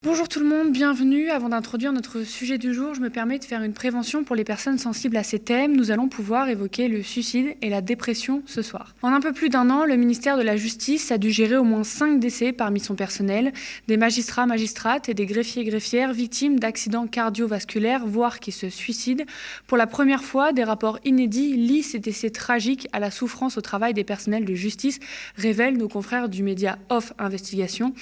Bonjour tout le monde, bienvenue. Avant d'introduire notre sujet du jour, je me permets de faire une prévention pour les personnes sensibles à ces thèmes. Nous allons pouvoir évoquer le suicide et la dépression ce soir. En un peu plus d'un an, le ministère de la Justice a dû gérer au moins 5 décès parmi son personnel, des magistrats, magistrates et des greffiers, greffières victimes d'accidents cardiovasculaires, voire qui se suicident. Pour la première fois, des rapports inédits lient ces décès tragiques à la souffrance au travail des personnels de justice, révèlent nos confrères du média Off Investigation.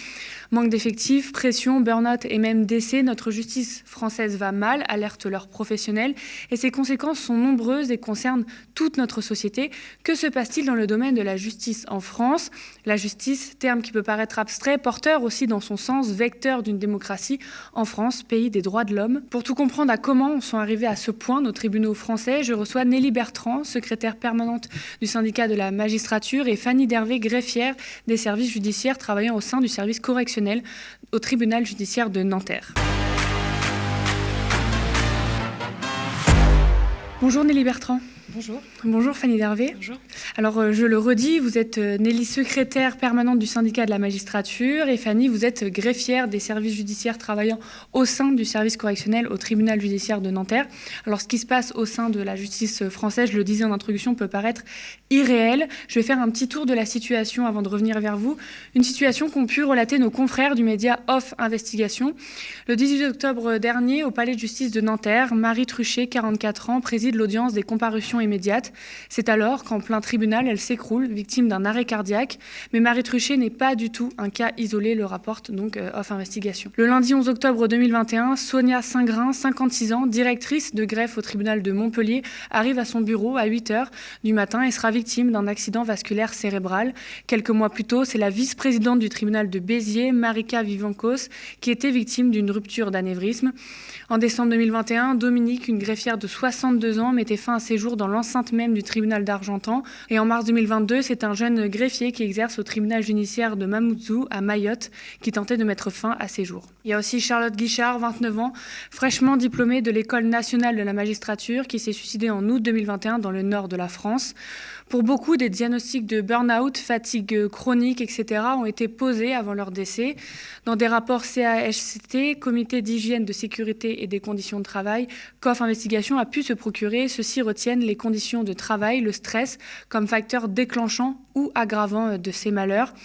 Manque d'effectifs, pression, burn-out et même décès, notre justice française va mal, alerte leurs professionnels, et ses conséquences sont nombreuses et concernent toute notre société. Que se passe-t-il dans le domaine de la justice en France ? La justice, terme qui peut paraître abstrait, porteur aussi dans son sens, vecteur d'une démocratie en France, pays des droits de l'homme. Pour tout comprendre à comment on sont arrivés à ce point nos tribunaux français, je reçois Nelly Bertrand, secrétaire permanente du syndicat de la magistrature, et Fanny Dervé, greffière des services judiciaires travaillant au sein du service correctionnel au tribunal judiciaire de Nanterre. Bonjour Nelly Bertrand. Bonjour. Bonjour Fanny Dervé. Bonjour. Alors je le redis, vous êtes Nelly, secrétaire permanente du syndicat de la magistrature, et Fanny, vous êtes greffière des services judiciaires travaillant au sein du service correctionnel au tribunal judiciaire de Nanterre. Alors ce qui se passe au sein de la justice française, je le disais en introduction, peut paraître irréel. Je vais faire un petit tour de la situation avant de revenir vers vous. Une situation qu'ont pu relater nos confrères du média Off Investigation. Le 18 octobre dernier, au palais de justice de Nanterre, Marie Truchet, 44 ans, préside l'audience des comparutions immédiates. C'est alors qu'en plein tribunal, elle s'écroule, victime d'un arrêt cardiaque. Mais Marie Truchet n'est pas du tout un cas isolé, le rapporte donc Off Investigation. Le lundi 11 octobre 2021, Sonia Saint-Grain, 56 ans, directrice de greffe au tribunal de Montpellier, arrive à son bureau à 8h du matin et sera victime d'un accident vasculaire cérébral. Quelques mois plus tôt, c'est la vice-présidente du tribunal de Béziers, Marika Vivancos, qui était victime d'une rupture d'anévrisme. En décembre 2021, Dominique, une greffière de 62 ans, mettait fin à ses jours dans l'enceinte même du tribunal d'Argentan. Et en mars 2022, c'est un jeune greffier qui exerce au tribunal judiciaire de Mamoudzou, à Mayotte, qui tentait de mettre fin à ses jours. Il y a aussi Charlotte Guichard, 29 ans, fraîchement diplômée de l'École nationale de la magistrature, qui s'est suicidée en août 2021 dans le nord de la France. Pour beaucoup, des diagnostics de burn-out, fatigue chronique, etc. ont été posés avant leur décès. Dans des rapports CHSCT, Comité d'hygiène, de sécurité et des conditions de travail, qu'Off Investigation a pu se procurer, ceux-ci retiennent les conditions de travail, le stress, comme facteur déclenchant ou aggravant de ces malheurs.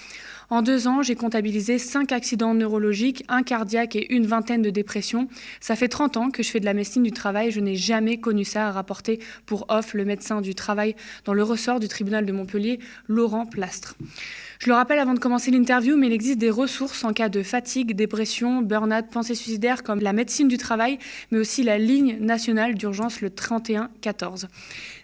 En 2 ans, j'ai comptabilisé 5 accidents neurologiques, 1 cardiaque et une vingtaine de dépressions. Ça fait 30 ans que je fais de la médecine du travail. Je n'ai jamais connu ça, a rapporté pour Off le médecin du travail dans le ressort du tribunal de Montpellier, Laurent Plastre. Je le rappelle avant de commencer l'interview, mais il existe des ressources en cas de fatigue, dépression, burn-out, pensée suicidaire, comme la médecine du travail, mais aussi la ligne nationale d'urgence, le 3114.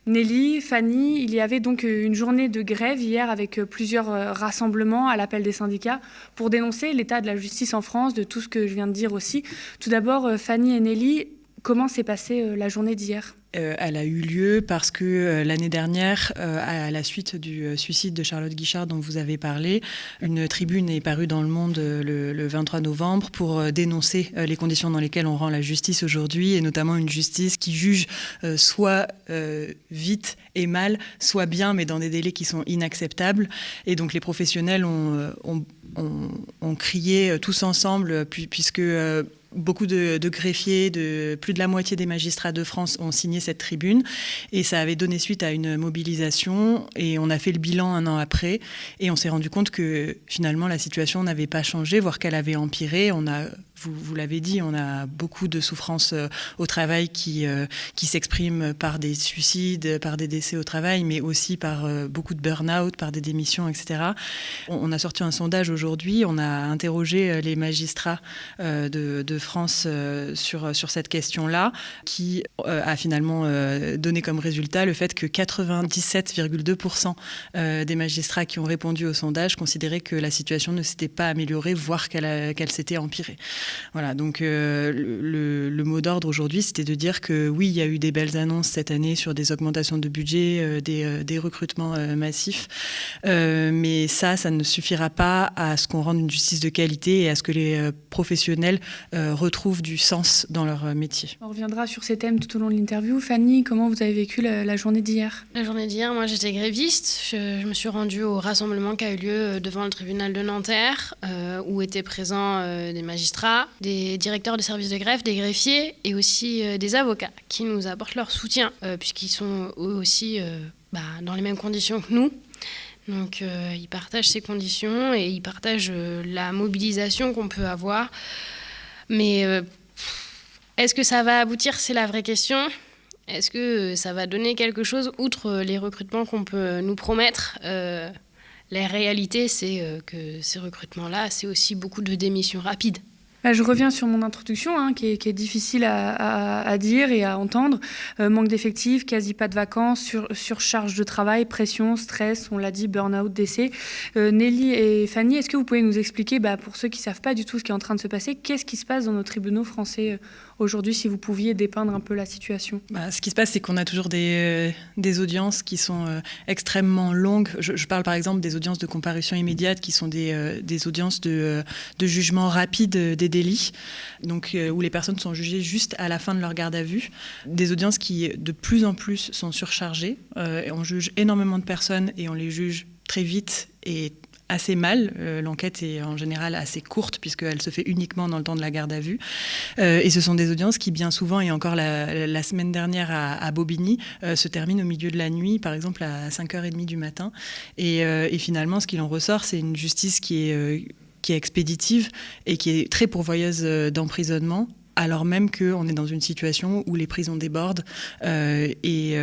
Nelly, Fanny, il y avait donc une journée de grève hier avec plusieurs rassemblements à l'appel des syndicats pour dénoncer l'état de la justice en France, de tout ce que je viens de dire aussi. Tout d'abord, Fanny et Nelly, comment s'est passée la journée d'hier ? Elle a eu lieu parce que l'année dernière, à la suite du suicide de Charlotte Guichard dont vous avez parlé, une tribune est parue dans Le Monde le 23 novembre pour dénoncer les conditions dans lesquelles on rend la justice aujourd'hui, et notamment une justice qui juge soit vite et mal, soit bien, mais dans des délais qui sont inacceptables. Et donc les professionnels ont crié tous ensemble, puisque beaucoup de greffiers, plus de la moitié des magistrats de France ont signé cette tribune, et ça avait donné suite à une mobilisation, et on a fait le bilan 1 an après, et on s'est rendu compte que finalement la situation n'avait pas changé, voire qu'elle avait empiré. Vous l'avez dit, on a beaucoup de souffrances au travail qui s'expriment par des suicides, par des décès au travail, mais aussi par beaucoup de burn-out, par des démissions, etc. On a sorti un sondage aujourd'hui, on a interrogé les magistrats de France sur cette question-là, qui a finalement donné comme résultat le fait que 97,2% des magistrats qui ont répondu au sondage considéraient que la situation ne s'était pas améliorée, voire qu'elle s'était empirée. Voilà, donc le mot d'ordre aujourd'hui, c'était de dire que oui, il y a eu des belles annonces cette année sur des augmentations de budget, des recrutements massifs, mais ça ne suffira pas à ce qu'on rende une justice de qualité et à ce que les professionnels retrouvent du sens dans leur métier. On reviendra sur ces thèmes tout au long de l'interview. Fanny, comment vous avez vécu la journée d'hier ? La journée d'hier, moi j'étais gréviste. Je me suis rendue au rassemblement qui a eu lieu devant le tribunal de Nanterre, où étaient présents des magistrats, a des directeurs de services de greffe, des greffiers et aussi des avocats qui nous apportent leur soutien, puisqu'ils sont eux aussi dans les mêmes conditions que nous. Donc ils partagent ces conditions et ils partagent la mobilisation qu'on peut avoir. Mais est-ce que ça va aboutir? C'est la vraie question. Est-ce que ça va donner quelque chose outre les recrutements qu'on peut nous promettre? La réalité, c'est que ces recrutements-là, c'est aussi beaucoup de démissions rapides. Je reviens sur mon introduction, qui est difficile à dire et à entendre. Manque d'effectifs, quasi pas de vacances, surcharge de travail, pression, stress, on l'a dit, burn-out, décès. Nelly et Fanny, est-ce que vous pouvez nous expliquer, pour ceux qui ne savent pas du tout ce qui est en train de se passer, qu'est-ce qui se passe dans nos tribunaux français aujourd'hui, si vous pouviez dépeindre un peu la situation? Ce qui se passe, c'est qu'on a toujours des audiences qui sont extrêmement longues. Je parle par exemple des audiences de comparution immédiate, qui sont des audiences de jugement rapide des délits, donc où les personnes sont jugées juste à la fin de leur garde à vue. Des audiences qui, de plus en plus, sont surchargées. On juge énormément de personnes et on les juge très vite et assez mal. L'enquête est en général assez courte puisqu'elle se fait uniquement dans le temps de la garde à vue. Et ce sont des audiences qui, bien souvent, et encore la semaine dernière à Bobigny, se terminent au milieu de la nuit, par exemple à 5h30 du matin. Et finalement, ce qu'il en ressort, c'est une justice qui est expéditive et qui est très pourvoyeuse d'emprisonnement, alors même qu'on est dans une situation où les prisons débordent et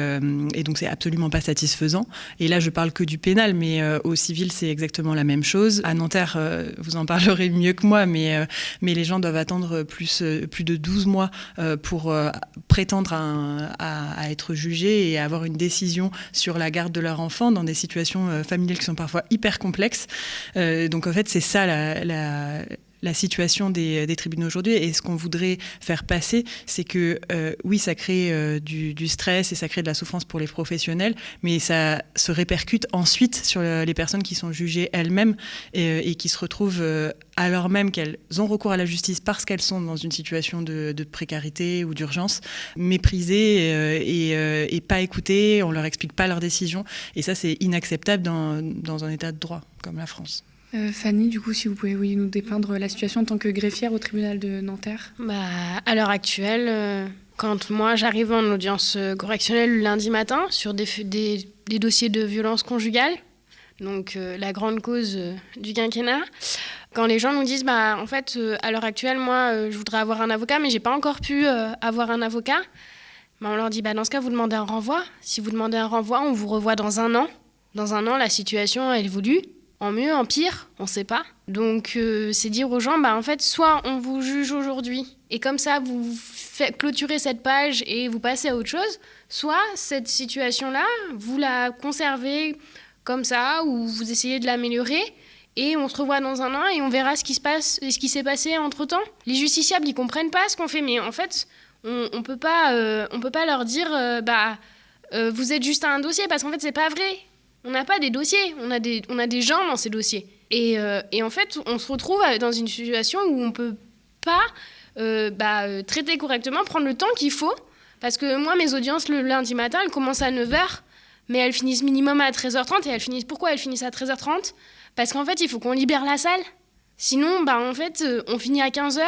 donc c'est absolument pas satisfaisant. Et là, je parle que du pénal, mais au civil, c'est exactement la même chose. À Nanterre, vous en parlerez mieux que moi, mais les gens doivent attendre plus de 12 mois pour prétendre à être jugés et à avoir une décision sur la garde de leur enfant dans des situations familiales qui sont parfois hyper complexes. Donc en fait, c'est ça la situation des tribunaux aujourd'hui. Et ce qu'on voudrait faire passer, c'est que oui, ça crée du stress et ça crée de la souffrance pour les professionnels, mais ça se répercute ensuite sur les personnes qui sont jugées elles-mêmes et qui se retrouvent, alors même qu'elles ont recours à la justice parce qu'elles sont dans une situation de précarité ou d'urgence, méprisées et pas écoutées, on leur explique pas leurs décisions. Et ça, c'est inacceptable dans un état de droit comme la France. Fanny, du coup, si vous pouvez nous dépeindre la situation en tant que greffière au tribunal de Nanterre. À l'heure actuelle, quand moi j'arrive en audience correctionnelle le lundi matin sur des dossiers de violence conjugale, donc la grande cause du quinquennat, quand les gens nous disent en fait à l'heure actuelle moi je voudrais avoir un avocat mais j'ai pas encore pu avoir un avocat, on leur dit dans ce cas vous demandez un renvoi. Si vous demandez un renvoi, on vous revoit dans un an. Dans un an, la situation elle évolue. En mieux, en pire, on ne sait pas. Donc, c'est dire aux gens, en fait, soit on vous juge aujourd'hui, et comme ça, vous faites clôturer cette page et vous passez à autre chose, soit cette situation-là, vous la conservez comme ça, ou vous essayez de l'améliorer, et on se revoit dans un an et on verra ce qui se passe et ce qui s'est passé entre-temps. Les justiciables, ils ne comprennent pas ce qu'on fait, mais en fait, on peut pas leur dire, vous êtes juste à un dossier, parce qu'en fait, c'est pas vrai. On n'a pas des dossiers, on a des gens dans ces dossiers. Et en fait, on se retrouve dans une situation où on ne peut pas traiter correctement, prendre le temps qu'il faut. Parce que moi, mes audiences le lundi matin, elles commencent à 9h, mais elles finissent minimum à 13h30. Et pourquoi elles finissent à 13h30 ? Parce qu'en fait, il faut qu'on libère la salle. Sinon, en fait, on finit à 15h.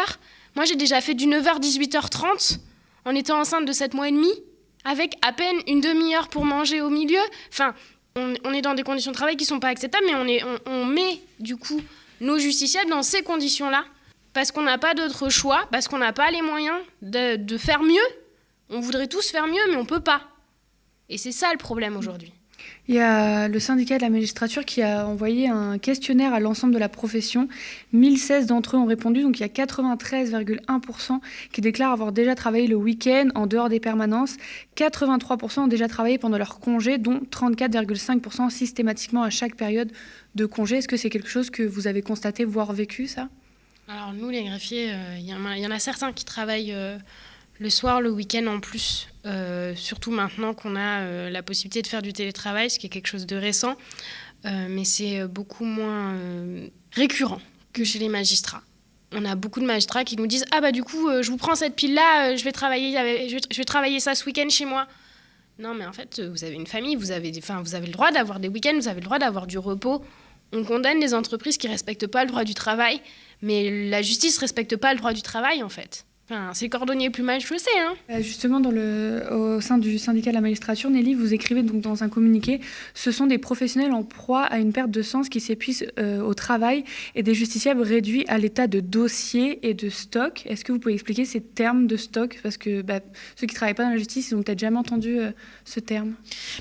Moi, j'ai déjà fait du 9h, 18h30 en étant enceinte de 7 mois et demi, avec à peine une demi-heure pour manger au milieu. Enfin... On est dans des conditions de travail qui ne sont pas acceptables, mais on met du coup nos justiciables dans ces conditions-là parce qu'on n'a pas d'autre choix, parce qu'on n'a pas les moyens de faire mieux. On voudrait tous faire mieux, mais on ne peut pas. Et c'est ça le problème aujourd'hui. Il y a le syndicat de la magistrature qui a envoyé un questionnaire à l'ensemble de la profession. 1016 d'entre eux ont répondu, donc il y a 93,1% qui déclarent avoir déjà travaillé le week-end en dehors des permanences. 83% ont déjà travaillé pendant leur congé, dont 34,5% systématiquement à chaque période de congé. Est-ce que c'est quelque chose que vous avez constaté, voire vécu, ça ? Alors nous, les greffiers, il y en a certains qui travaillent le soir, le week-end en plus. Surtout maintenant qu'on a la possibilité de faire du télétravail, ce qui est quelque chose de récent, mais c'est beaucoup moins récurrent que chez les magistrats. On a beaucoup de magistrats qui nous disent « Ah du coup, je vous prends cette pile-là, je vais travailler ça ce week-end chez moi. » Non, mais en fait, vous avez une famille, vous avez le droit d'avoir des week-ends, vous avez le droit d'avoir du repos. On condamne les entreprises qui ne respectent pas le droit du travail, mais la justice ne respecte pas le droit du travail, en fait. Enfin, c'est le cordonnier plus mal chaussé, hein. Justement, au sein du syndicat de la magistrature, Nelly, vous écrivez donc dans un communiqué « Ce sont des professionnels en proie à une perte de sens qui s'épuisent au travail et des justiciables réduits à l'état de dossier et de stock ». Est-ce que vous pouvez expliquer ces termes de stock ? Parce que ceux qui ne travaillent pas dans la justice, ils n'ont peut-être jamais entendu ce terme.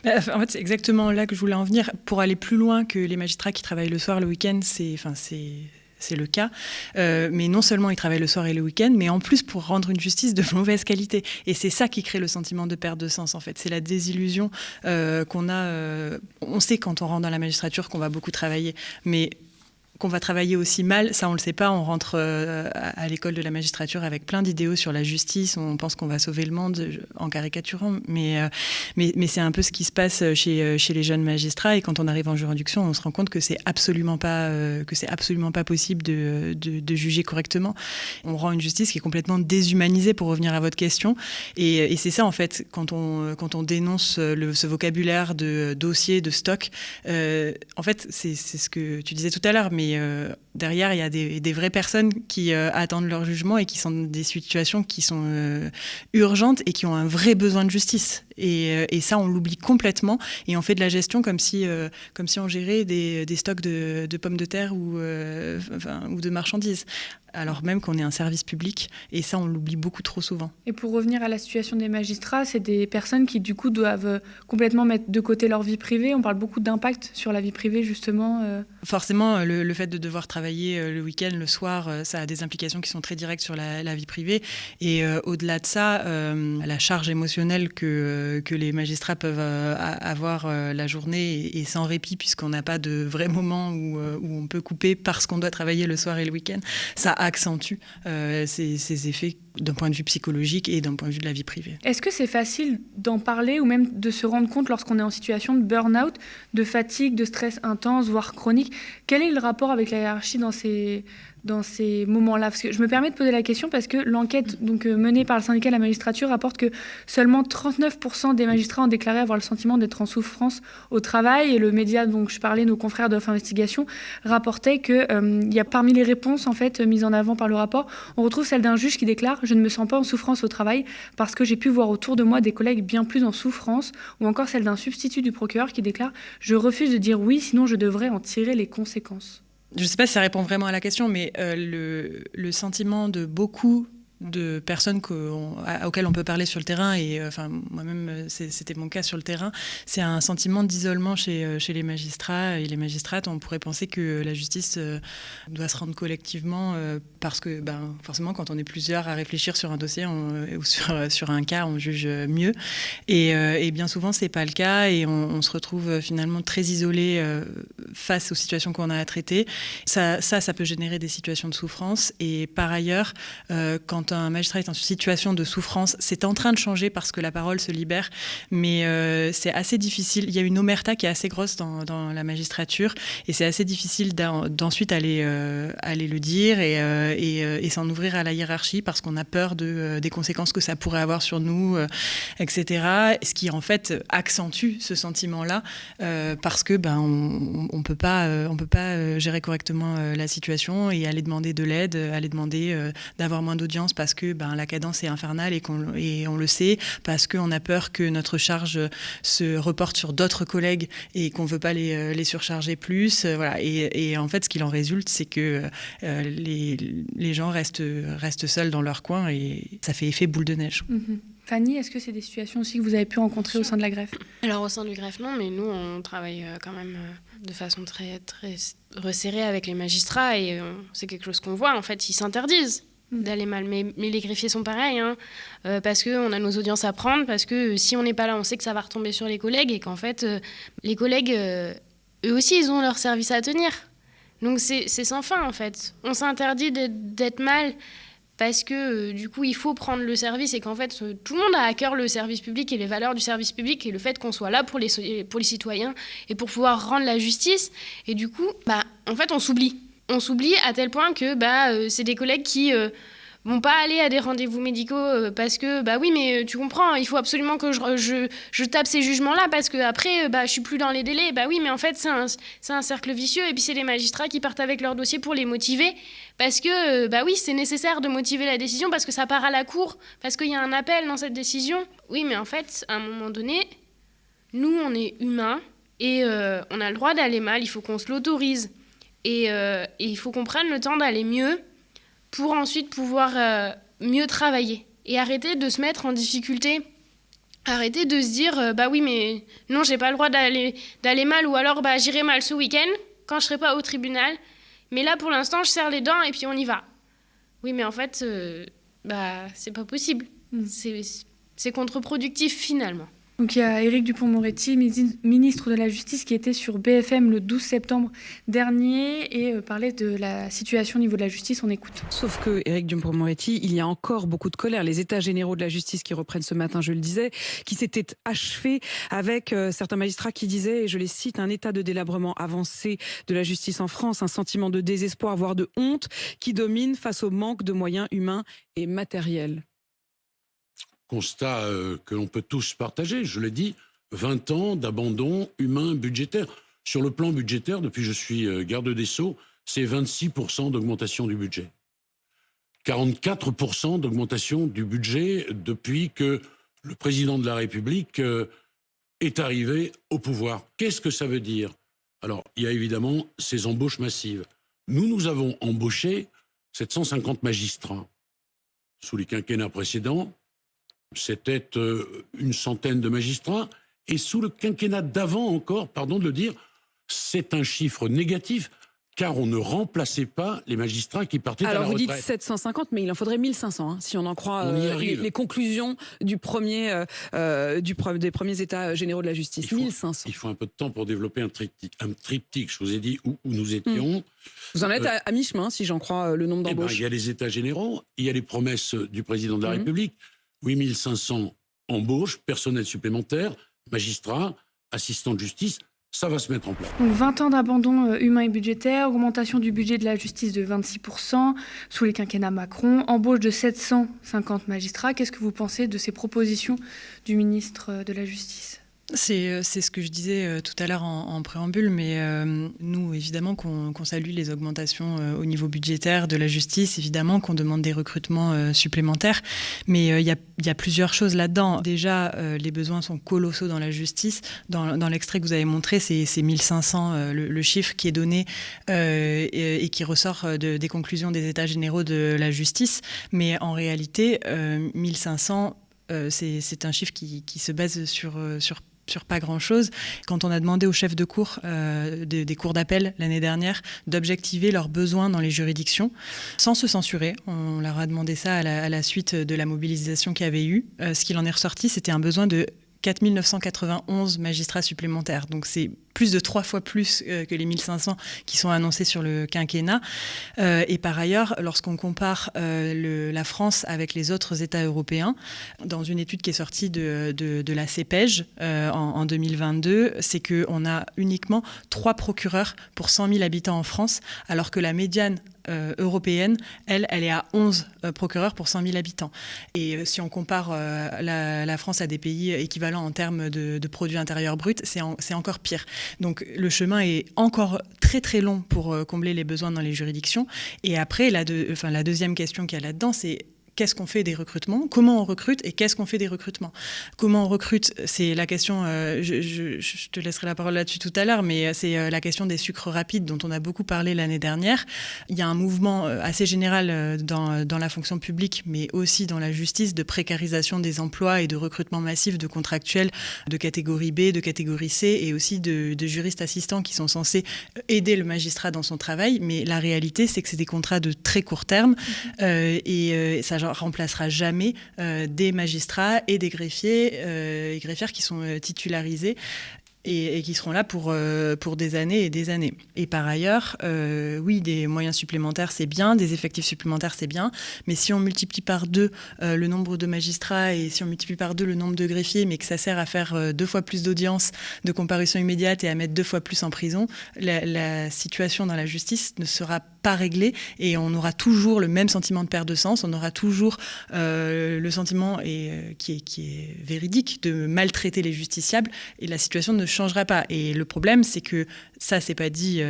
En fait, c'est exactement là que je voulais en venir. Pour aller plus loin que les magistrats qui travaillent le soir, le week-end, c'est le cas, mais non seulement ils travaillent le soir et le week-end, mais en plus pour rendre une justice de mauvaise qualité. Et c'est ça qui crée le sentiment de perte de sens, en fait. C'est la désillusion qu'on a. On sait quand on rentre dans la magistrature qu'on va beaucoup travailler, mais qu'on va travailler aussi mal, ça on le sait pas, on rentre à l'école de la magistrature avec plein d'idéaux sur la justice, on pense qu'on va sauver le monde en caricaturant, mais c'est un peu ce qui se passe chez les jeunes magistrats, et quand on arrive en juridiction, on se rend compte que c'est absolument pas possible de juger correctement. On rend une justice qui est complètement déshumanisée, pour revenir à votre question, et c'est ça en fait, quand on dénonce ce vocabulaire de dossier, de stock, en fait c'est ce que tu disais tout à l'heure, mais derrière, il y a des vraies personnes qui attendent leur jugement et qui sont dans des situations qui sont urgentes et qui ont un vrai besoin de justice. Et ça, on l'oublie complètement. Et on fait de la gestion comme si on gérait des stocks de pommes de terre ou de marchandises. Alors même qu'on est un service public, et ça, on l'oublie beaucoup trop souvent. Et pour revenir à la situation des magistrats, c'est des personnes qui, du coup, doivent complètement mettre de côté leur vie privée. On parle beaucoup d'impact sur la vie privée, justement. Forcément, le fait de devoir travailler le week-end, le soir, ça a des implications qui sont très directes sur la vie privée. Et au-delà de ça, la charge émotionnelle que les magistrats peuvent avoir la journée est sans répit, puisqu'on n'a pas de vrai moment où on peut couper parce qu'on doit travailler le soir et le week-end. Ça accentue ces effets d'un point de vue psychologique et d'un point de vue de la vie privée. Est-ce que c'est facile d'en parler ou même de se rendre compte lorsqu'on est en situation de burn-out, de fatigue, de stress intense, voire chronique ? Quel est le rapport avec la hiérarchie dans ces moments-là ? Parce que je me permets de poser la question parce que l'enquête menée par le syndicat de la magistrature rapporte que seulement 39% des magistrats ont déclaré avoir le sentiment d'être en souffrance au travail. Et le média dont je parlais, nos confrères d'Offre Investigation, rapportait qu'il y a parmi les réponses en fait, mises en avant par le rapport, on retrouve celle d'un juge qui déclare « Je ne me sens pas en souffrance au travail parce que j'ai pu voir autour de moi des collègues bien plus en souffrance » ou encore celle d'un substitut du procureur qui déclare « Je refuse de dire oui, sinon je devrais en tirer les conséquences ». Je ne sais pas si ça répond vraiment à la question, mais le sentiment de beaucoup de personnes auxquelles on peut parler sur le terrain, et moi-même c'était mon cas sur le terrain, c'est un sentiment d'isolement chez les magistrats et les magistrates. On pourrait penser que la justice doit se rendre collectivement parce que forcément quand on est plusieurs à réfléchir sur un dossier ou sur un cas, on juge mieux, et bien souvent c'est pas le cas, et on se retrouve finalement très isolé face aux situations qu'on a à traiter. Ça peut générer des situations de souffrance, et par ailleurs quand un magistrat est en situation de souffrance, c'est en train de changer parce que la parole se libère, mais c'est assez difficile. Il y a une omerta qui est assez grosse dans la magistrature, et c'est assez difficile d'ensuite aller le dire et s'en ouvrir à la hiérarchie parce qu'on a peur des conséquences que ça pourrait avoir sur nous, etc. Ce qui en fait accentue ce sentiment-là parce que on peut pas gérer correctement la situation et aller demander de l'aide, aller demander d'avoir moins d'audience parce que la cadence est infernale et on le sait, parce qu'on a peur que notre charge se reporte sur d'autres collègues et qu'on ne veut pas les surcharger plus. Voilà. Et en fait, ce qu'il en résulte, c'est que les gens restent seuls dans leur coin, et ça fait effet boule de neige. Mm-hmm. Fanny, est-ce que c'est des situations aussi que vous avez pu rencontrer au sein de la greffe ? Alors au sein du greffe, non, mais nous, on travaille quand même de façon très, très resserrée avec les magistrats, et c'est quelque chose qu'on voit. En fait, ils s'interdisent d'aller mal, mais les greffiers sont pareils, parce qu'on a nos audiences à prendre, parce que si on n'est pas là, on sait que ça va retomber sur les collègues, et qu'en fait, les collègues, eux aussi, ils ont leur service à tenir. Donc c'est sans fin, en fait. On s'interdit d'être mal, parce que du coup, il faut prendre le service, et qu'en fait, tout le monde a à cœur le service public et les valeurs du service public, et le fait qu'on soit là pour les citoyens, et pour pouvoir rendre la justice, et du coup, en fait, on s'oublie. On s'oublie à tel point que c'est des collègues qui vont pas aller à des rendez-vous médicaux parce que, bah oui, mais tu comprends, il faut absolument que je tape ces jugements-là parce que après, je suis plus dans les délais. Bah oui, mais en fait, c'est un cercle vicieux. Et puis, c'est les magistrats qui partent avec leur dossier pour les motiver parce que, bah oui, c'est nécessaire de motiver la décision parce que ça part à la cour, parce qu'il y a un appel dans cette décision. Oui, mais en fait, à un moment donné, nous, on est humains et on a le droit d'aller mal. Il faut qu'on se l'autorise. Et il faut qu'on prenne le temps d'aller mieux pour ensuite pouvoir mieux travailler et arrêter de se mettre en difficulté, arrêter de se dire bah oui mais non j'ai pas le droit d'aller mal ou alors bah j'irai mal ce week-end quand je serai pas au tribunal mais là pour l'instant je serre les dents et puis on y va. Oui mais en fait c'est pas possible, c'est contre-productif finalement. Donc il y a Éric Dupond-Moretti, ministre de la Justice, qui était sur BFM le 12 septembre dernier et parlait de la situation au niveau de la justice. On écoute. Sauf que Éric Dupond-Moretti, il y a encore beaucoup de colère. Les états généraux de la justice qui reprennent ce matin, je le disais, qui s'étaient achevés avec certains magistrats qui disaient, et je les cite, un état de délabrement avancé de la justice en France, un sentiment de désespoir, voire de honte qui domine face au manque de moyens humains et matériels. Constat que l'on peut tous partager, je l'ai dit, 20 ans d'abandon humain budgétaire. Sur le plan budgétaire, depuis que je suis garde des Sceaux, c'est 26% d'augmentation du budget. 44% d'augmentation du budget depuis que le président de la République est arrivé au pouvoir. Qu'est-ce que ça veut dire? Alors, il y a évidemment ces embauches massives. Nous avons embauché 750 magistrats. Sous les quinquennats précédents, c'était une centaine de magistrats. Et sous le quinquennat d'avant encore, pardon de le dire, c'est un chiffre négatif, car on ne remplaçait pas les magistrats qui partaient à la retraite. Alors vous dites 750, mais il en faudrait 1500, si on en croit les conclusions des premiers états généraux de la justice. 1500. Il faut un peu de temps pour développer un triptyque. Je vous ai dit où nous étions. Vous en êtes à mi-chemin, si j'en crois le nombre d'embauches. Il y a les états généraux, il y a les promesses du président de la République. 8500 embauches, personnel supplémentaire, magistrats, assistants de justice, ça va se mettre en place. Donc 20 ans d'abandon humain et budgétaire, augmentation du budget de la justice de 26% sous les quinquennats Macron, embauche de 750 magistrats. Qu'est-ce que vous pensez de ces propositions du ministre de la Justice ? C'est ce que je disais tout à l'heure en préambule, mais nous, évidemment, qu'on salue les augmentations au niveau budgétaire de la justice, évidemment qu'on demande des recrutements supplémentaires, mais il y a plusieurs choses là-dedans. Déjà, les besoins sont colossaux dans la justice. Dans l'extrait que vous avez montré, c'est 1500 le chiffre qui est donné et qui ressort des conclusions des états généraux de la justice, mais en réalité, 1500, c'est un chiffre qui se base sur pas grand-chose. Quand on a demandé aux chefs de cour des cours d'appel l'année dernière d'objectiver leurs besoins dans les juridictions, sans se censurer, on leur a demandé ça à la suite de la mobilisation qu'il y avait eu. Ce qu'il en est ressorti, c'était un besoin de 4 991 magistrats supplémentaires. Donc c'est plus de 3 fois plus que les 1500 qui sont annoncés sur le quinquennat. Et par ailleurs, lorsqu'on compare la France avec les autres États européens, dans une étude qui est sortie de la CEPEJ en 2022, c'est qu'on a uniquement 3 procureurs pour 100 000 habitants en France, alors que la médiane européenne, elle est à 11 procureurs pour 100 000 habitants. Et si on compare la France à des pays équivalents en termes de produit intérieur brut, c'est encore pire. Donc le chemin est encore très très long pour combler les besoins dans les juridictions. Et après, la deuxième question qu'il y a là-dedans, c'est qu'est-ce qu'on fait des recrutements, comment on recrute et qu'est-ce qu'on fait des recrutements. Comment on recrute, c'est la question, je te laisserai la parole là-dessus tout à l'heure, mais c'est la question des sucres rapides dont on a beaucoup parlé l'année dernière. Il y a un mouvement assez général dans la fonction publique, mais aussi dans la justice, de précarisation des emplois et de recrutement massif de contractuels de catégorie B, de catégorie C et aussi de juristes assistants qui sont censés aider le magistrat dans son travail. Mais la réalité, c'est que c'est des contrats de très court terme et ça remplacera jamais des magistrats et des greffiers et greffières qui sont titularisés et qui seront là pour des années et des années. Et par ailleurs, oui, des moyens supplémentaires, c'est bien, des effectifs supplémentaires, c'est bien, mais si on multiplie par 2 le nombre de magistrats et si on multiplie par 2 le nombre de greffiers, mais que ça sert à faire 2 fois plus d'audience de comparution immédiate et à mettre 2 fois plus en prison, la situation dans la justice ne sera pas pas réglé et on aura toujours le même sentiment de perte de sens, on aura toujours le sentiment qui est véridique de maltraiter les justiciables et la situation ne changera pas. Et le problème, c'est que ça, c'est pas dit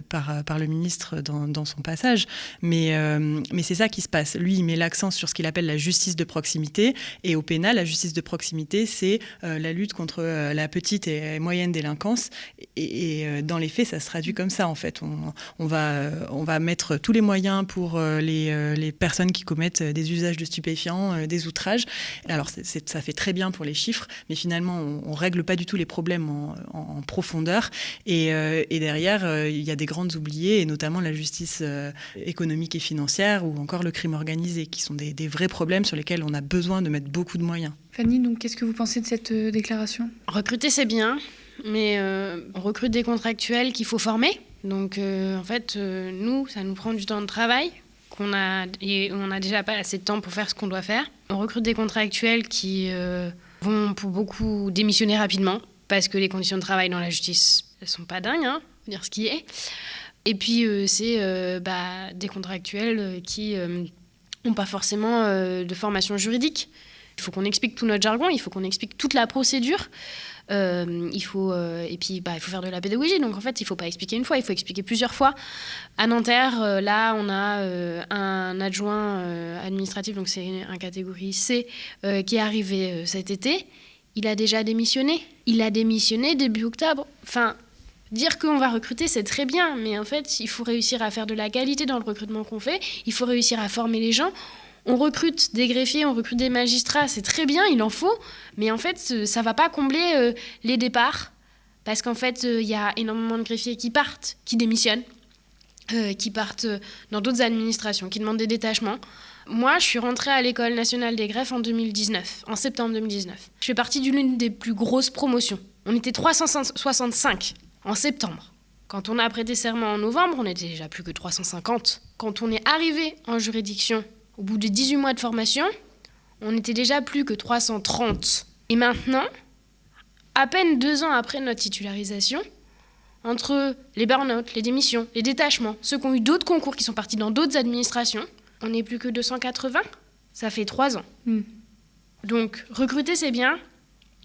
par le ministre dans son passage, mais c'est ça qui se passe. Lui, il met l'accent sur ce qu'il appelle la justice de proximité et au pénal, la justice de proximité, c'est la lutte contre la petite et moyenne délinquance et dans les faits, ça se traduit comme ça en fait. On va mettre tous les moyens pour les personnes qui commettent des usages de stupéfiants, des outrages. Alors ça fait très bien pour les chiffres, mais finalement on règle pas du tout les problèmes en profondeur et derrière il y a des grandes oubliées et notamment la justice économique et financière ou encore le crime organisé qui sont des vrais problèmes sur lesquels on a besoin de mettre beaucoup de moyens. Fanny, donc qu'est-ce que vous pensez de cette déclaration ? Recruter, c'est bien, mais on recrute des contractuels qu'il faut former. Donc en fait, nous, ça nous prend du temps de travail et on n'a déjà pas assez de temps pour faire ce qu'on doit faire. On recrute des contractuels qui vont pour beaucoup démissionner rapidement parce que les conditions de travail dans la justice, elles sont pas dingues, faut dire ce qui est. Et puis c'est des contractuels qui n'ont pas forcément de formation juridique. Il faut qu'on explique tout notre jargon, il faut qu'on explique toute la procédure. Il faut faire de la pédagogie. Donc en fait, il ne faut pas expliquer une fois, il faut expliquer plusieurs fois. À Nanterre, là, on a un adjoint administratif, donc c'est un catégorie C, qui est arrivé cet été. Il a déjà démissionné. Il a démissionné début octobre. Enfin, dire qu'on va recruter, c'est très bien, mais en fait, il faut réussir à faire de la qualité dans le recrutement qu'on fait. Il faut réussir à former les gens. On recrute des greffiers, on recrute des magistrats, c'est très bien, il en faut, mais en fait, ça ne va pas combler les départs, parce qu'en fait, il y a énormément de greffiers qui partent, qui démissionnent, qui partent dans d'autres administrations, qui demandent des détachements. Moi, je suis rentrée à l'École nationale des greffes en septembre 2019. Je fais partie d'une des plus grosses promotions. On était 365 en septembre. Quand on a prêté serment en novembre, on était déjà plus que 350. Quand on est arrivé en juridiction, au bout de 18 mois de formation, on était déjà plus que 330. Et maintenant, à peine 2 ans après notre titularisation, entre les burn-out, les démissions, les détachements, ceux qui ont eu d'autres concours, qui sont partis dans d'autres administrations, on n'est plus que 280. Ça fait 3 ans. Donc, recruter, c'est bien,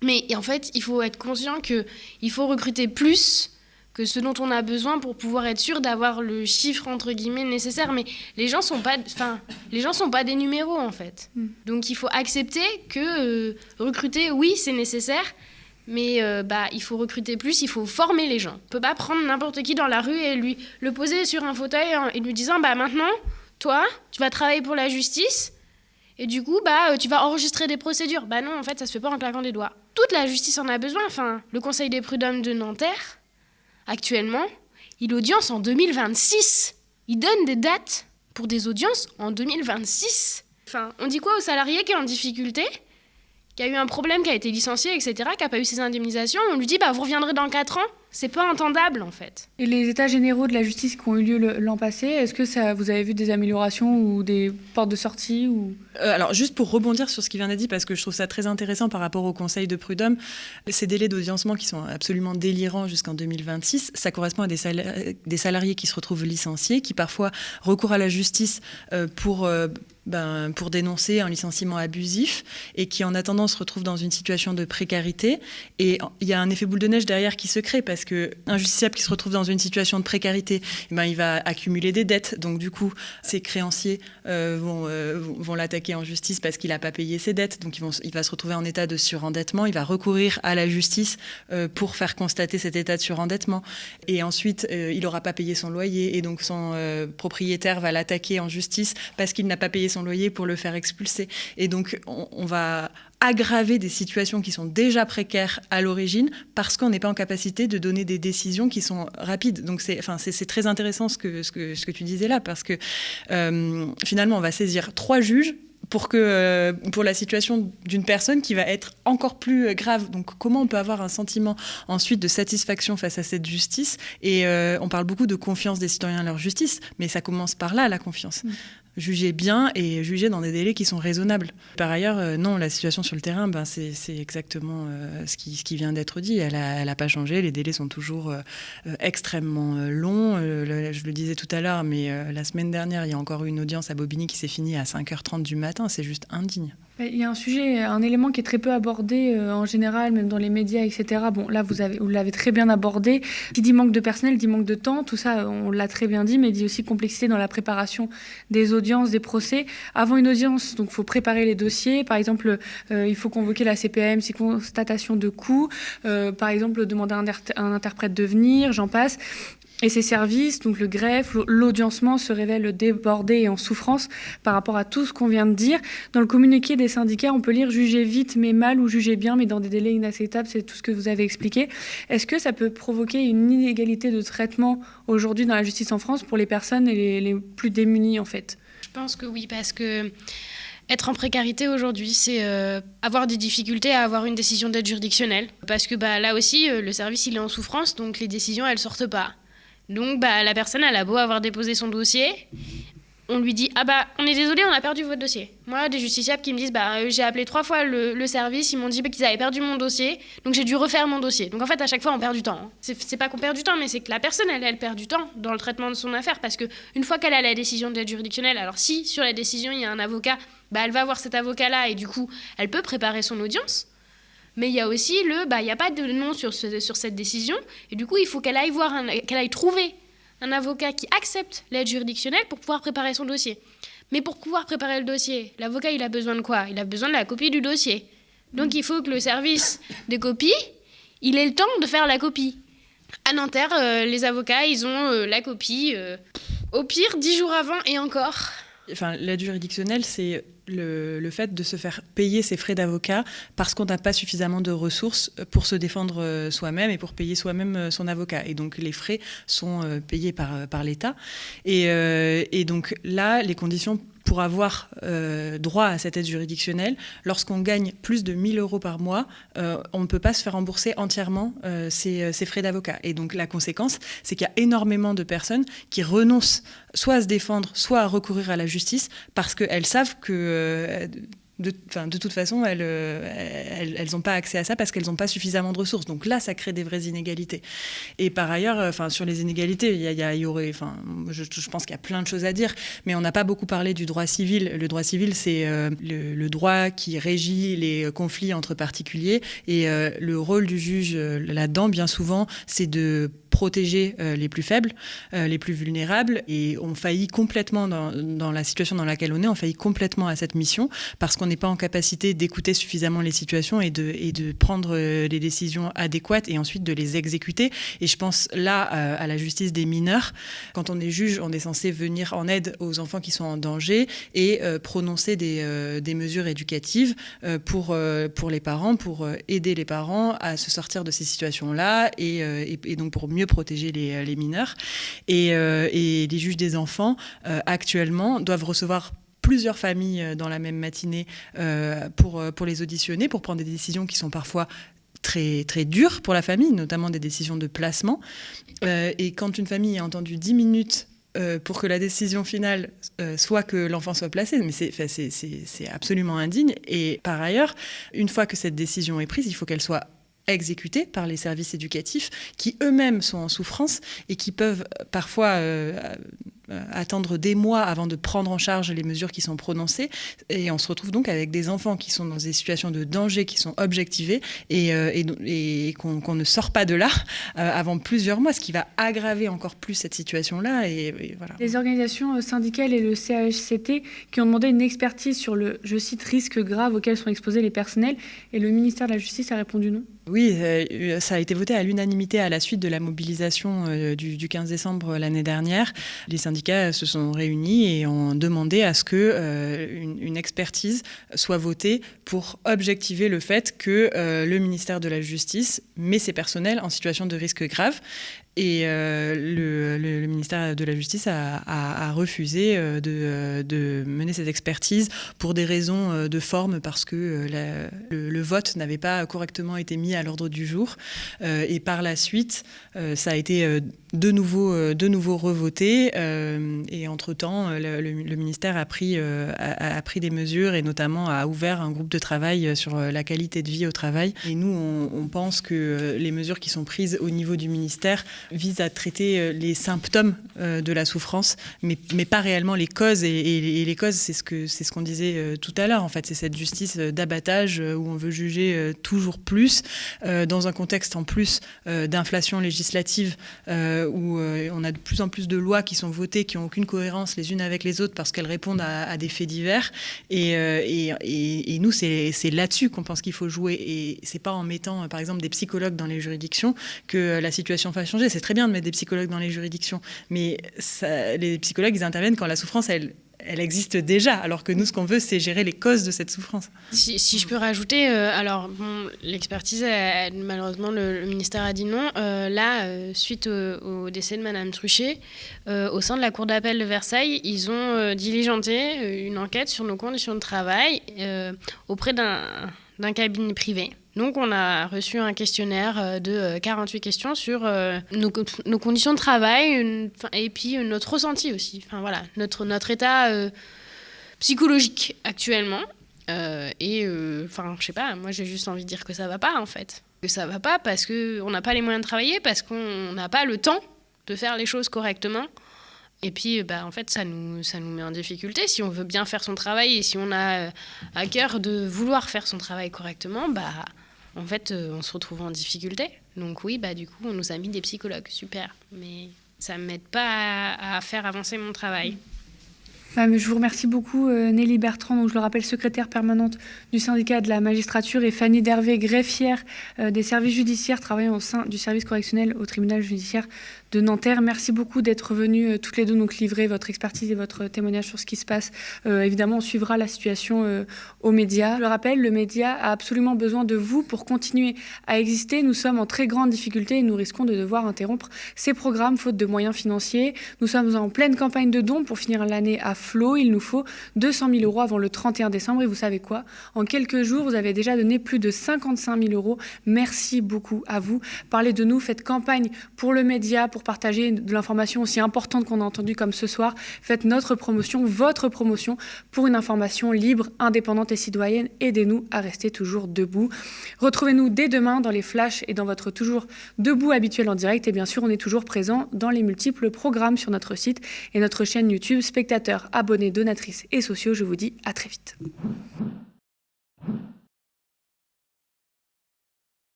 mais en fait, il faut être conscient qu'il faut recruter plus que ce dont on a besoin pour pouvoir être sûr d'avoir le chiffre entre guillemets nécessaire. Mais les gens sont pas des numéros en fait. Donc il faut accepter que recruter, oui, c'est nécessaire, mais il faut recruter plus, il faut former les gens. On peut pas prendre n'importe qui dans la rue et lui le poser sur un fauteuil et lui disant maintenant, toi, tu vas travailler pour la justice. Et du coup, tu vas enregistrer des procédures. Non, en fait, ça se fait pas en claquant des doigts. Toute la justice en a besoin. Enfin, le Conseil des prud'hommes de Nanterre, actuellement, il audience en 2026. Il donne des dates pour des audiences en 2026. Enfin, on dit quoi aux salariés qui est en difficulté, qui a eu un problème, qui a été licencié, etc., qui n'a pas eu ses indemnisations? On lui dit, vous reviendrez dans 4 ans. C'est pas entendable, en fait. Et les états généraux de la justice qui ont eu lieu l'an passé, est-ce que vous avez vu des améliorations ou des portes de sortie Alors, juste pour rebondir sur ce qui vient d'être dit, parce que je trouve ça très intéressant par rapport au Conseil de prud'homme, ces délais d'audiencement qui sont absolument délirants jusqu'en 2026, ça correspond à des salariés qui se retrouvent licenciés, qui parfois recourent à la justice pour dénoncer un licenciement abusif et qui, en attendant, se retrouvent dans une situation de précarité. Et il y a un effet boule de neige derrière qui se crée parce qu'un justiciable qui se retrouve dans une situation de précarité, il va accumuler des dettes. Donc, du coup, ses créanciers vont l'attaquer en justice parce qu'il n'a pas payé ses dettes. Donc, il va se retrouver en état de surendettement. Il va recourir à la justice pour faire constater cet état de surendettement. Et ensuite, il n'aura pas payé son loyer. Et donc, son propriétaire va l'attaquer en justice parce qu'il n'a pas payé son loyer pour le faire expulser. Et donc, on va aggraver des situations qui sont déjà précaires à l'origine parce qu'on n'est pas en capacité de donner des décisions qui sont rapides. Donc, c'est très intéressant ce que tu disais là, parce que finalement, on va saisir 3 juges pour la situation d'une personne qui va être encore plus grave. Donc, comment on peut avoir un sentiment ensuite de satisfaction face à cette justice ? Et on parle beaucoup de confiance des citoyens à leur justice, mais ça commence par là, la confiance. juger bien et juger dans des délais qui sont raisonnables. Par ailleurs, non, la situation sur le terrain, c'est exactement ce qui vient d'être dit. Elle a pas changé, les délais sont toujours extrêmement longs. Je le disais tout à l'heure, mais la semaine dernière, il y a encore eu une audience à Bobigny qui s'est finie à 5h30 du matin, c'est juste indigne. Il y a un élément qui est très peu abordé en général, même dans les médias, etc. Bon, là, vous l'avez très bien abordé. Qui dit manque de personnel, dit manque de temps. Tout ça, on l'a très bien dit, mais dit aussi complexité dans la préparation des audiences, des procès. Avant une audience, donc, il faut préparer les dossiers. Par exemple, il faut convoquer la CPAM, c'est constatation de coûts. Par exemple, demander à un interprète de venir, j'en passe. Et ces services, donc le greffe, l'audiencement, se révèlent débordés et en souffrance par rapport à tout ce qu'on vient de dire. Dans le communiqué des syndicats, on peut lire « juger vite mais mal » ou « juger bien mais dans des délais inacceptables », c'est tout ce que vous avez expliqué. Est-ce que ça peut provoquer une inégalité de traitement aujourd'hui dans la justice en France pour les personnes les plus démunies en fait ? Je pense que oui, parce que être en précarité aujourd'hui, c'est avoir des difficultés à avoir une décision d'aide juridictionnelle. Parce que là aussi, le service il est en souffrance, donc les décisions elles sortent pas. Donc la personne, elle a beau avoir déposé son dossier, on lui dit « Ah on est désolé, on a perdu votre dossier ». Moi, des justiciables qui me disent « J'ai appelé 3 fois le service, ils m'ont dit qu'ils avaient perdu mon dossier, donc j'ai dû refaire mon dossier ». Donc en fait, à chaque fois, on perd du temps. C'est pas qu'on perd du temps, mais c'est que la personne, elle perd du temps dans le traitement de son affaire, parce qu'une fois qu'elle a la décision d'aide juridictionnelle, alors si sur la décision, il y a un avocat, elle va voir cet avocat-là, et du coup, elle peut préparer son audience. Mais il y a aussi il n'y a pas de nom sur cette décision. Et du coup, il faut qu'elle aille trouver un avocat qui accepte l'aide juridictionnelle pour pouvoir préparer son dossier. Mais pour pouvoir préparer le dossier, l'avocat, il a besoin de quoi ? Il a besoin de la copie du dossier. Donc, il faut que le service des copies, il ait le temps de faire la copie. À Nanterre, les avocats, ils ont la copie, au pire, 10 jours avant et encore. L'aide juridictionnelle, c'est le fait de se faire payer ses frais d'avocat parce qu'on n'a pas suffisamment de ressources pour se défendre soi-même et pour payer soi-même son avocat. Et donc, les frais sont payés par l'État. Et donc, là, les conditions pour avoir droit à cette aide juridictionnelle, lorsqu'on gagne plus de 1 000 € par mois, on ne peut pas se faire rembourser entièrement ses frais d'avocat. Et donc la conséquence, c'est qu'il y a énormément de personnes qui renoncent soit à se défendre, soit à recourir à la justice, parce qu'elles savent que de toute façon, elles n'ont pas accès à ça parce qu'elles n'ont pas suffisamment de ressources. Donc là, ça crée des vraies inégalités. Et par ailleurs, sur les inégalités, je pense qu'il y a plein de choses à dire, mais on n'a pas beaucoup parlé du droit civil. Le droit civil, c'est le droit qui régit les conflits entre particuliers. Et le rôle du juge là-dedans, bien souvent, c'est de protéger les plus faibles, les plus vulnérables. Et on faillit complètement, dans la situation dans laquelle on est, on faillit complètement à cette mission parce qu'on n'est pas en capacité d'écouter suffisamment les situations et de prendre les décisions adéquates et ensuite de les exécuter. Et je pense là à la justice des mineurs. Quand on est juge, on est censé venir en aide aux enfants qui sont en danger et prononcer des mesures éducatives pour les parents, pour aider les parents à se sortir de ces situations-là et donc pour mieux protéger les mineurs. Et les juges des enfants, actuellement, doivent recevoir plusieurs familles dans la même matinée pour les auditionner, pour prendre des décisions qui sont parfois très, très dures pour la famille, notamment des décisions de placement. Et quand une famille a entendu 10 minutes pour que la décision finale soit que l'enfant soit placé, mais c'est absolument indigne. Et par ailleurs, une fois que cette décision est prise, il faut qu'elle soit exécutée par les services éducatifs qui eux-mêmes sont en souffrance et qui peuvent parfois attendre des mois avant de prendre en charge les mesures qui sont prononcées. Et on se retrouve donc avec des enfants qui sont dans des situations de danger qui sont objectivées et qu'on ne sort pas de là avant plusieurs mois, ce qui va aggraver encore plus cette situation-là. Et voilà. Les organisations syndicales et le CHSCT qui ont demandé une expertise sur le, je cite, risque grave auquel sont exposés les personnels, et le ministère de la Justice a répondu non. Oui, ça a été voté à l'unanimité à la suite de la mobilisation du 15 décembre l'année dernière. Les syndicats se sont réunis et ont demandé à ce qu'une expertise soit votée pour objectiver le fait que le ministère de la Justice met ses personnels en situation de risque grave. Et le ministère de la Justice a refusé de mener cette expertise pour des raisons de forme, parce que le vote n'avait pas correctement été mis à l'ordre du jour. Et par la suite, ça a été de nouveau revoté. Et entre-temps, le ministère a pris des mesures, et notamment a ouvert un groupe de travail sur la qualité de vie au travail. Et nous, on pense que les mesures qui sont prises au niveau du ministère visent à traiter les symptômes de la souffrance, mais pas réellement les causes. Et les causes, c'est ce qu'on disait tout à l'heure. En fait, c'est cette justice d'abattage où on veut juger toujours plus, dans un contexte en plus d'inflation législative, où on a de plus en plus de lois qui sont votées, qui n'ont aucune cohérence les unes avec les autres, parce qu'elles répondent à des faits divers. Et nous, c'est là-dessus qu'on pense qu'il faut jouer. Et c'est pas en mettant, par exemple, des psychologues dans les juridictions que la situation va changer. C'est très bien de mettre des psychologues dans les juridictions, mais les psychologues, ils interviennent quand la souffrance, elle existe déjà, alors que nous, ce qu'on veut, c'est gérer les causes de cette souffrance. Si je peux rajouter, alors bon, l'expertise, malheureusement, le ministère a dit non. Suite au décès de Madame Truchet, au sein de la Cour d'appel de Versailles, ils ont diligenté une enquête sur nos conditions de travail auprès d'un cabinet privé. Donc, on a reçu un questionnaire de 48 questions sur nos conditions de travail et puis notre ressenti aussi. Enfin, voilà, notre état psychologique actuellement. Je sais pas, moi, j'ai juste envie de dire que ça va pas, en fait. Que ça va pas parce qu'on n'a pas les moyens de travailler, parce qu'on n'a pas le temps de faire les choses correctement. Et puis, en fait, ça nous met en difficulté. Si on veut bien faire son travail et si on a à cœur de vouloir faire son travail correctement, en fait, on se retrouve en difficulté. Donc oui, du coup, on nous a mis des psychologues. Super. Mais ça ne m'aide pas à faire avancer mon travail. Mais je vous remercie beaucoup, Nelly Bertrand, donc je le rappelle, secrétaire permanente du syndicat de la magistrature, et Fanny Dervé, greffière des services judiciaires travaillant au sein du service correctionnel au tribunal judiciaire de Nanterre. Merci beaucoup d'être venues toutes les deux donc livrer votre expertise et votre témoignage sur ce qui se passe. Évidemment, on suivra la situation aux médias. Je le rappelle, le média a absolument besoin de vous pour continuer à exister. Nous sommes en très grande difficulté et nous risquons de devoir interrompre ces programmes faute de moyens financiers. Nous sommes en pleine campagne de dons pour finir l'année à flot. Il nous faut 200 000 € avant le 31 décembre. Et vous savez quoi ? En quelques jours, vous avez déjà donné plus de 55 000 €. Merci beaucoup à vous. Parlez de nous, faites campagne pour le média, pour partager de l'information aussi importante qu'on a entendue comme ce soir. Faites notre promotion, votre promotion pour une information libre, indépendante et citoyenne. Aidez-nous à rester toujours debout. Retrouvez-nous dès demain dans les flashs et dans votre toujours debout habituel en direct. Et bien sûr, on est toujours présent dans les multiples programmes sur notre site et notre chaîne YouTube. Spectateurs, abonnés, donatrices et sociaux, je vous dis à très vite.